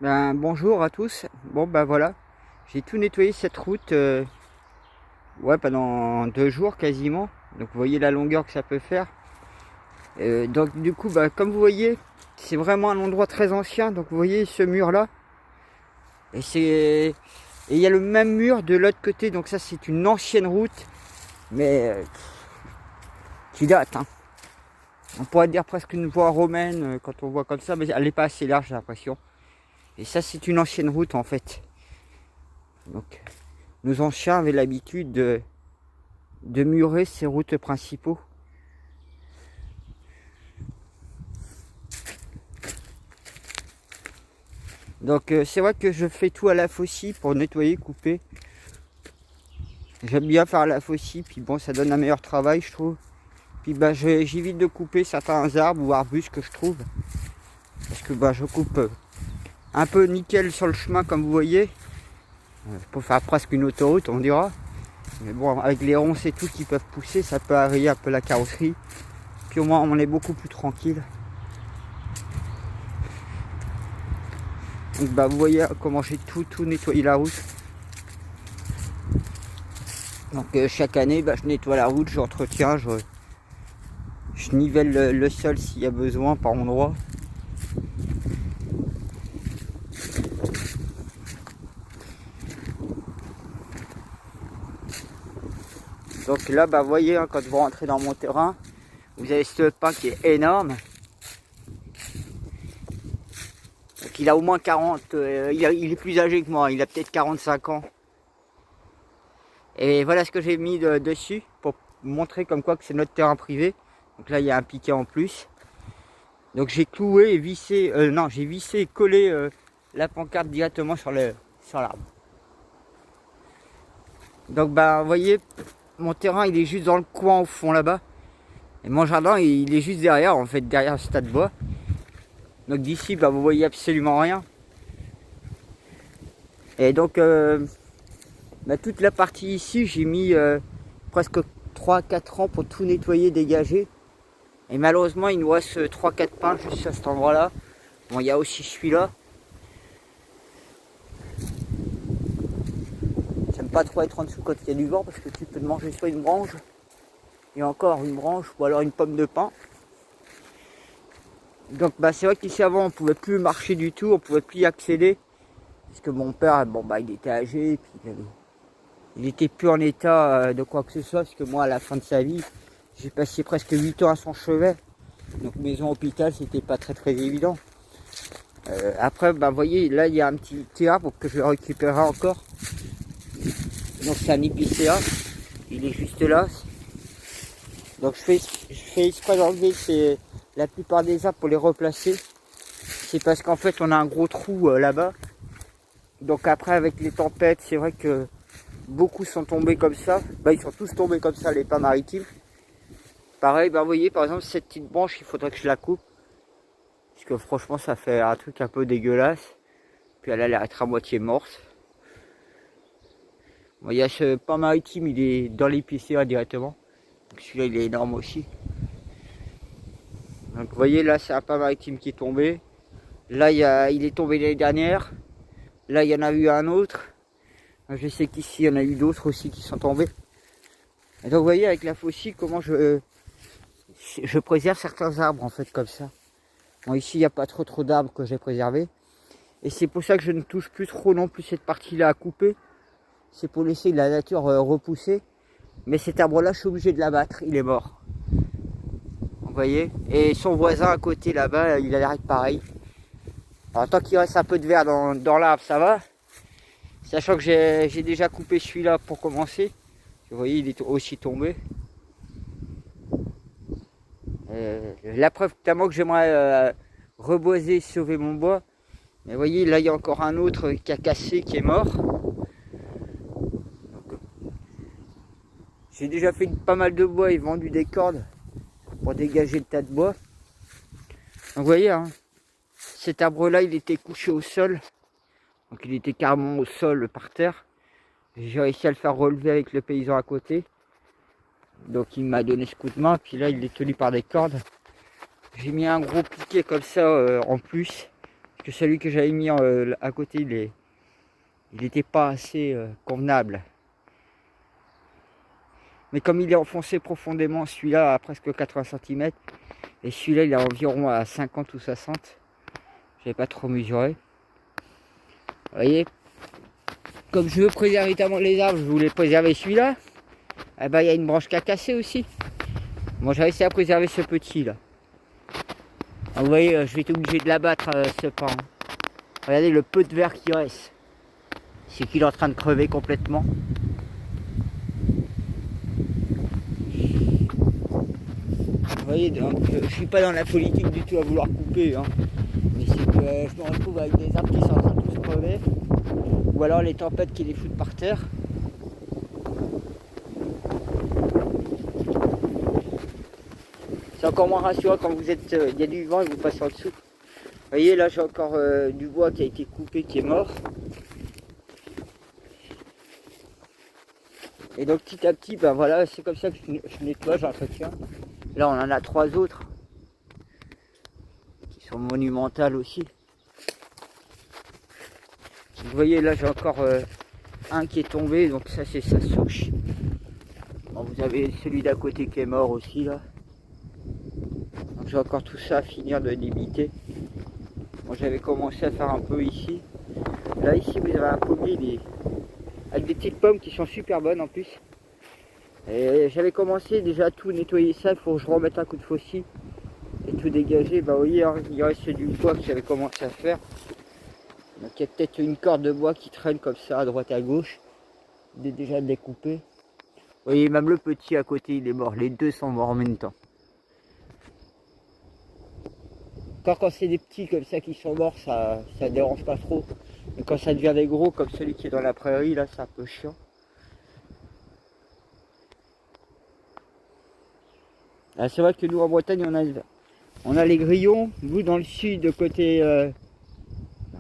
Ben, bonjour à tous. Bon ben voilà, j'ai tout nettoyé cette route ouais, pendant 2 jours quasiment. Donc vous voyez la longueur que ça peut faire. Donc du coup, bah, comme vous voyez, c'est vraiment un endroit très ancien. Donc vous voyez ce mur là. Et il y a le même mur de l'autre côté. Donc ça c'est une ancienne route, mais qui date, hein. On pourrait dire presque une voie romaine quand on voit comme ça, mais elle n'est pas assez large, j'ai l'impression. Et ça c'est une ancienne route en fait. Donc nos anciens avaient l'habitude de murer ces routes principaux. Donc c'est vrai que je fais tout à la faucille pour nettoyer, couper. J'aime bien faire à la faucille, puis bon, ça donne un meilleur travail, je trouve. Puis bah, j'évite de couper certains arbres ou arbustes que je trouve. Parce que bah, je coupe un peu nickel sur le chemin, comme vous voyez. Pour faire presque une autoroute, on dira. Mais bon, avec les ronces et tout qui peuvent pousser, ça peut arriver un peu la carrosserie. Puis au moins, on est beaucoup plus tranquille. Donc bah, vous voyez comment j'ai tout nettoyé la route. Donc chaque année, bah, je nettoie la route, j'entretiens, je nivelle le sol s'il y a besoin par endroit. Donc là, bah, vous voyez, hein, quand vous rentrez dans mon terrain, vous avez ce pin qui est énorme. Donc il a au moins 40, il est plus âgé que moi, il a peut-être 45 ans. Et voilà ce que j'ai mis dessus pour montrer comme quoi que c'est notre terrain privé. Donc là, il y a un piquet en plus. Donc j'ai cloué et vissé, non, j'ai vissé et collé la pancarte directement sur l'arbre. Donc bah, vous voyez, mon terrain, il est juste dans le coin au fond là-bas. Et mon jardin, il est juste derrière, en fait, derrière ce tas de bois. Donc d'ici, bah, vous voyez absolument rien. Et donc, bah, toute la partie ici, j'ai mis presque 3-4 ans pour tout nettoyer, dégager. Et malheureusement, il nous reste 3-4 pins juste à cet endroit-là. Bon, il y a aussi celui-là. J'aime pas trop être en dessous quand il y a du vent parce que tu peux te manger soit une branche, et encore une branche, ou alors une pomme de pin. Donc bah, c'est vrai qu'ici avant on pouvait plus marcher du tout, on pouvait plus y accéder. Parce que mon père, bon bah il était âgé, puis il était plus en état de quoi que ce soit, parce que moi à la fin de sa vie, j'ai passé presque 8 ans à son chevet. Donc maison hôpital, c'était pas très évident. Après, bah vous voyez, là il y a un petit arbre que je récupérerai encore. Donc c'est un épicéa, il est juste là. Donc je fais exprès d'enlever la plupart des arbres pour les replacer. C'est parce qu'en fait on a un gros trou là-bas. Donc après avec les tempêtes, c'est vrai que beaucoup sont tombés comme ça. Bah, ils sont tous tombés comme ça, les pins maritimes. Pareil, bah, vous voyez par exemple cette petite branche, il faudrait que je la coupe. Parce que franchement ça fait un truc un peu dégueulasse. Puis elle a l'air d'être à moitié morte. Bon, il y a ce pin maritime, il est dans l'épicéa directement. Donc celui-là il est énorme aussi. Donc vous voyez là c'est un pin maritime qui est tombé. Là il est tombé l'année dernière. Là il y en a eu un autre. Je sais qu'ici il y en a eu d'autres aussi qui sont tombés. Et donc vous voyez avec la faucille comment je préserve certains arbres en fait comme ça. Bon ici il n'y a pas trop d'arbres que j'ai préservés. Et c'est pour ça que je ne touche plus trop non plus cette partie là à couper. C'est pour laisser la nature repousser. Mais cet arbre là je suis obligé de l'abattre, il est mort. Vous voyez. Et son voisin à côté là-bas, il a l'air pareil. Alors tant qu'il reste un peu de verre dans l'arbre ça va. Sachant que j'ai déjà coupé celui-là pour commencer. Vous voyez, il est aussi tombé. La preuve tellement que j'aimerais reboiser, sauver mon bois. Mais vous voyez, là il y a encore un autre qui a cassé, qui est mort. J'ai déjà fait pas mal de bois et vendu des cordes pour dégager le tas de bois. Donc vous voyez, hein, cet arbre-là, il était couché au sol. Donc il était carrément au sol par terre. J'ai réussi à le faire relever avec le paysan à côté. Donc il m'a donné ce coup de main. Puis là il est tenu par des cordes. J'ai mis un gros piquet comme ça en plus. Parce que celui que j'avais mis à côté, il n'était pas assez convenable. Mais comme il est enfoncé profondément, celui-là à presque 80 cm, et celui-là il est environ à 50 ou 60, j'avais pas trop mesuré. Vous voyez, comme je veux préserver notamment les arbres, je voulais préserver celui-là. Eh ben, il y a une branche qui a cassé aussi. Moi j'ai réussi à préserver ce petit là. Ah, vous voyez, je vais être obligé de l'abattre ce pan. Regardez le peu de verre qui reste. C'est qu'il est en train de crever complètement. Vous voyez, donc, je suis pas dans la politique du tout à vouloir couper. Hein. Mais c'est que je me retrouve avec des arbres qui sont en train de tous crever. Ou alors les tempêtes qui les foutent par terre. C'est encore moins rassurant quand vous êtes, il y a du vent et vous passez en dessous. Vous voyez, là j'ai encore du bois qui a été coupé, qui est mort. Et donc petit à petit, ben voilà, c'est comme ça que je nettoie, j'entretiens. Là on en a 3 autres qui sont monumentales aussi. Vous voyez, là j'ai encore un qui est tombé, donc ça c'est sa souche. Bon, vous avez celui d'à côté qui est mort aussi là. Donc j'ai encore tout ça à finir de limiter. Moi j'avais commencé à faire un peu ici. Là ici vous avez un pommier avec des petites pommes qui sont super bonnes en plus. Et j'avais commencé déjà à tout nettoyer ça, il faut que je remette un coup de faucille et tout dégager. Bah vous voyez, hein, il reste du bois que j'avais commencé à faire. Donc il y a peut-être une corde de bois qui traîne comme ça à droite à gauche. Il est déjà découpé. Vous voyez, même le petit à côté il est mort, les deux sont morts en même temps. Quand c'est des petits comme ça qui sont morts, ça dérange pas trop. Mais quand ça devient des gros comme celui qui est dans la prairie, là c'est un peu chiant. Ah, c'est vrai que nous en Bretagne on a les grillons. Vous dans le sud, côté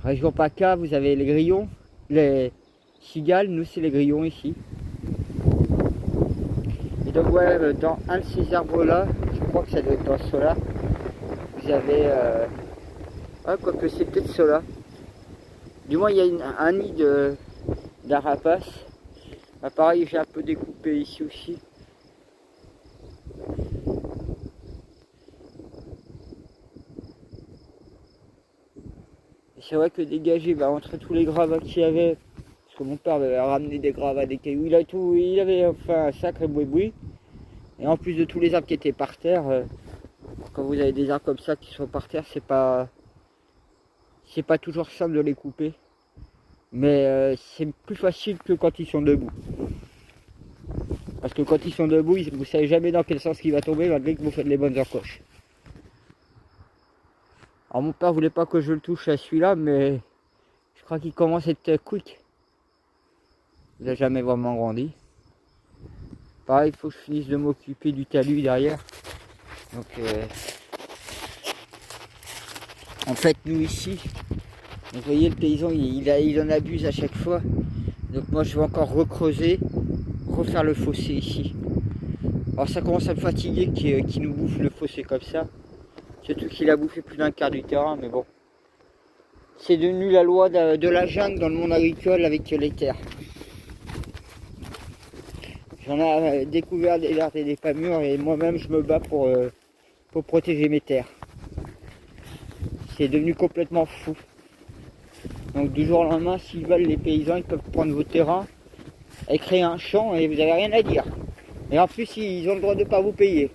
région PACA, vous avez les grillons, les cigales. Nous c'est les grillons ici. Et donc ouais, dans un de ces arbres là, je crois que ça doit être dans ceux-là, vous avez ah, quoique c'est peut-être ceux-là. Du moins il y a un nid d'arapace. Ah, pareil, j'ai un peu découpé ici aussi. C'est vrai que dégager entre tous les gravats qu'il y avait, parce que mon père avait ramené des gravats, des cailloux, il avait enfin un sacré boui-boui. Et en plus de tous les arbres qui étaient par terre, quand vous avez des arbres comme ça qui sont par terre, c'est pas toujours simple de les couper. Mais c'est plus facile que quand ils sont debout. Parce que quand ils sont debout, vous ne savez jamais dans quel sens il va tomber, malgré que vous faites les bonnes encoches. Alors mon père voulait pas que je le touche à celui-là, mais je crois qu'il commence à être quick. Il n'a jamais vraiment grandi. Pareil, il faut que je finisse de m'occuper du talus derrière. Donc en fait nous ici, vous voyez le paysan il en abuse à chaque fois. Donc moi je vais encore recreuser, refaire le fossé ici. Alors ça commence à me fatiguer qu'il nous bouffe le fossé comme ça. Surtout qu'il a bouffé plus d'un quart du terrain, mais bon. C'est devenu la loi de la jungle dans le monde agricole avec les terres. J'en ai découvert des vertes et des pas mûres et moi-même je me bats pour protéger mes terres. C'est devenu complètement fou. Donc du jour au lendemain, s'ils veulent, les paysans, ils peuvent prendre vos terrains et créer un champ et vous n'avez rien à dire. Et en plus, ils ont le droit de ne pas vous payer.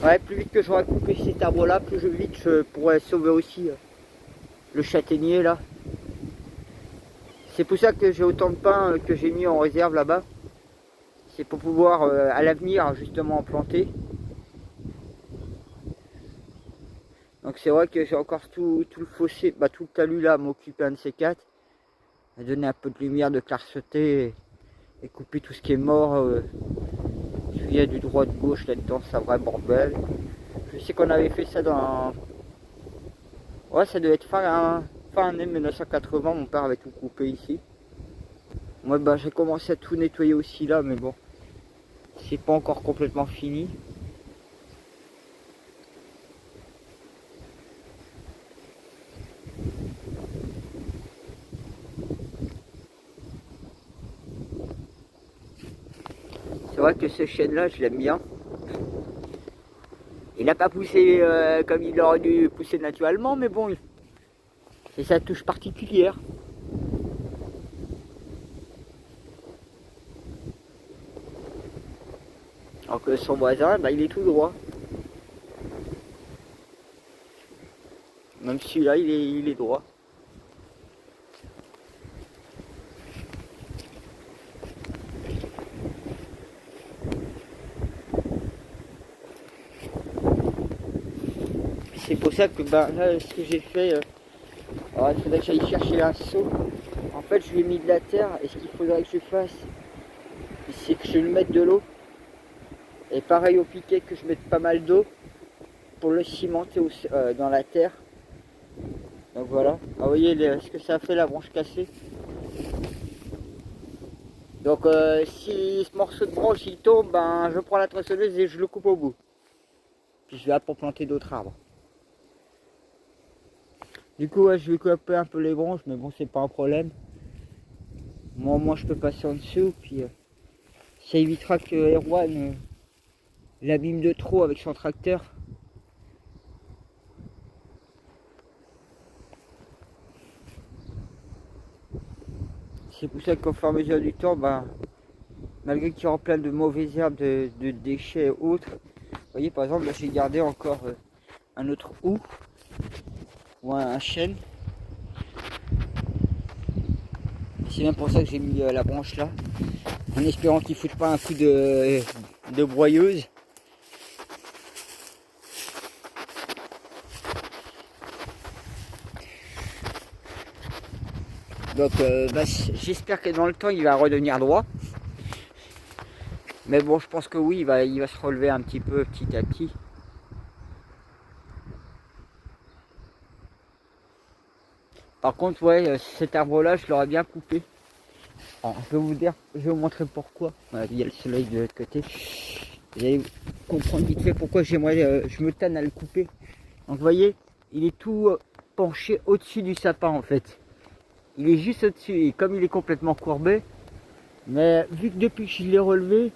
Ouais, plus vite que j'aurai coupé cet arbre là, plus vite je pourrais sauver aussi le châtaignier là. C'est pour ça que j'ai autant de pins que j'ai mis en réserve là-bas. C'est pour pouvoir à l'avenir justement en planter. Donc c'est vrai que j'ai encore tout le fossé, tout le talus là à m'occuper un de ces quatre. À donner un peu de lumière, de clarté et couper tout ce qui est mort. Il y a du droit de gauche là-dedans, c'est un vrai bordel. Je sais qu'on avait fait ça dans... Ouais, ça devait être fin année 1980, mon père avait tout coupé ici. Moi, j'ai commencé à tout nettoyer aussi là, mais bon, c'est pas encore complètement fini. C'est vrai que ce chêne-là, je l'aime bien. Il n'a pas poussé comme il aurait dû pousser naturellement, mais bon, c'est sa touche particulière. Alors que son voisin, bah, il est tout droit. Même celui-là, il est droit. C'est pour ça que bah, là, ce que j'ai fait, alors il faudrait que j'aille chercher un seau. En fait, je lui ai mis de la terre et ce qu'il faudrait que je fasse, c'est que je lui mette de l'eau. Et pareil au piquet, que je mette pas mal d'eau pour le cimenter dans la terre. Donc voilà. Ah, vous voyez ce que ça a fait la branche cassée. Donc si ce morceau de branche il tombe, ben, je prends la tronçonneuse et je le coupe au bout. Puis je vais là pour planter d'autres arbres. Du coup, ouais, je vais couper un peu les branches, mais bon, c'est pas un problème. Moi, je peux passer en dessous, puis ça évitera que Erwan l'abîme de trop avec son tracteur. C'est pour ça qu'au fur et à mesure du temps, ben, malgré qu'il y aura plein de mauvaises herbes, de déchets et autres, vous voyez, par exemple, là, j'ai gardé encore un autre hou, ou un chêne. C'est bien pour ça que j'ai mis la branche là, en espérant qu'il ne foute pas un coup de broyeuse. Donc bah, j'espère que dans le temps il va redevenir droit. Mais bon, je pense que oui, il va se relever un petit peu petit à petit. Par contre, ouais, cet arbre là, je l'aurais bien coupé. Alors, je vais vous montrer pourquoi. Voilà, il y a le soleil de l'autre côté. Vous allez comprendre vite fait pourquoi je me tanne à le couper. Donc vous voyez, il est tout penché au-dessus du sapin en fait. Il est juste au-dessus et comme il est complètement courbé, mais vu que depuis que je l'ai relevé,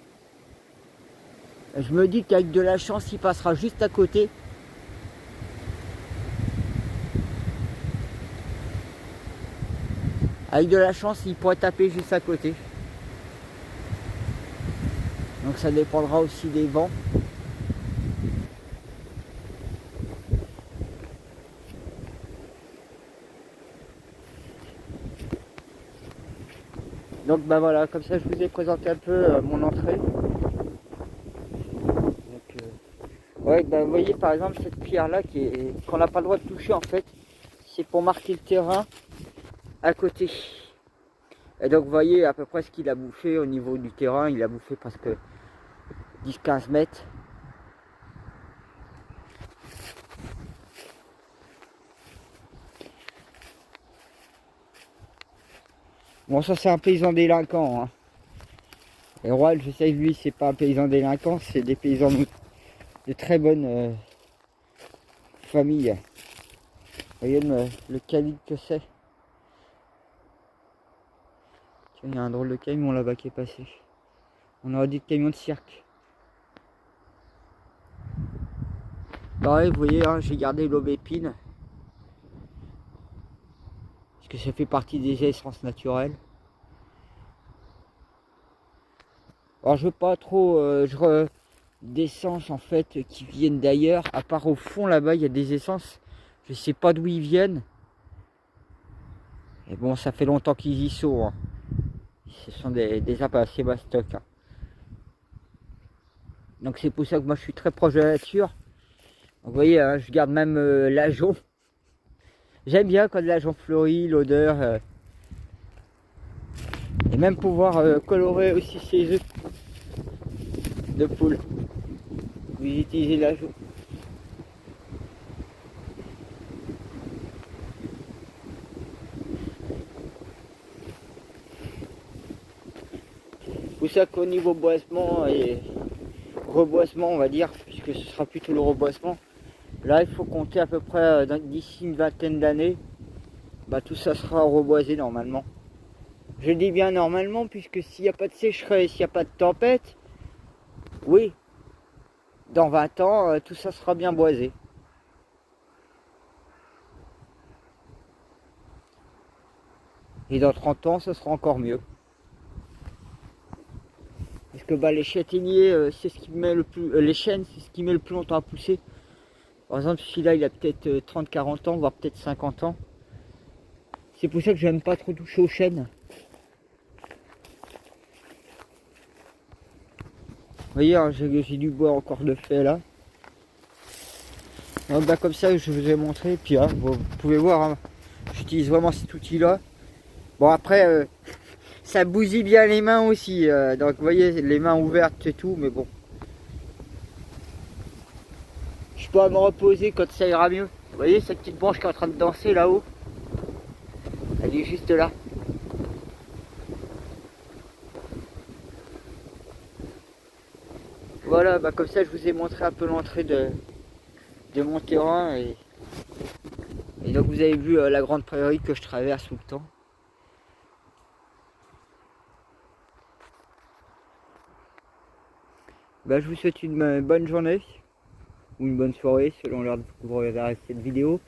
je me dis qu'avec de la chance, il passera juste à côté. Avec de la chance, il pourrait taper juste à côté. Donc ça dépendra aussi des vents. Donc bah voilà, comme ça je vous ai présenté un peu mon entrée. Donc, ouais, bah, vous voyez par exemple cette pierre là qu'on n'a pas le droit de toucher en fait. C'est pour marquer le terrain à côté. Et donc vous voyez à peu près ce qu'il a bouffé au niveau du terrain. Il a bouffé presque 10-15 mètres. Bon, ça c'est un paysan délinquant. Hein. Et Roald, je sais que lui, c'est pas un paysan délinquant, c'est des paysans de très bonne famille. Vous voyez le calibre que c'est. Tiens, il y a un drôle de camion là-bas qui est passé. On aurait dit de camion de cirque. Pareil, vous voyez, hein, j'ai gardé l'aubépine. Parce que ça fait partie des essences naturelles. Alors je veux pas trop d'essences en fait qui viennent d'ailleurs. À part au fond là-bas, il y a des essences. Je sais pas d'où ils viennent. Et bon, ça fait longtemps qu'ils y sont. Hein. Ce sont des arbres assez bas stock. Hein. Donc c'est pour ça que moi je suis très proche de la nature. Donc, vous voyez, hein, je garde même l'ajonc. J'aime bien quand l'ajonc fleurit, l'odeur. Et même pouvoir colorer aussi ses œufs de poule. Vous utilisez l'ajonc. C'est pour ça qu'au niveau boisement et reboisement, on va dire, puisque ce sera plutôt le reboisement, là il faut compter à peu près d'ici une vingtaine d'années, bah, tout ça sera reboisé normalement. Je dis bien normalement, puisque s'il n'y a pas de sécheresse, s'il n'y a pas de tempête, oui, dans 20 ans, tout ça sera bien boisé. Et dans 30 ans, ce sera encore mieux. Parce que bah, les châtaigniers, c'est ce qui met le plus. Les chênes, c'est ce qui met le plus longtemps à pousser. Par exemple, celui-là, il a peut-être 30-40 ans, voire peut-être 50 ans. C'est pour ça que j'aime pas trop toucher aux chênes. Vous voyez, hein, j'ai du bois encore de fait là. Donc, bah, comme ça, je vous ai montré. Puis hein, vous pouvez voir, hein, j'utilise vraiment cet outil-là. Bon, après, ça bousille bien les mains aussi. Donc, vous voyez, les mains ouvertes et tout, mais bon. Je peux me reposer quand ça ira mieux. Vous voyez cette petite branche qui est en train de danser là-haut? Elle est juste là. Voilà, bah comme ça je vous ai montré un peu l'entrée de mon terrain. Et donc vous avez vu la grande prairie que je traverse tout le temps. Bah, je vous souhaite une bonne journée ou une bonne soirée selon l'heure où vous regarderez cette vidéo.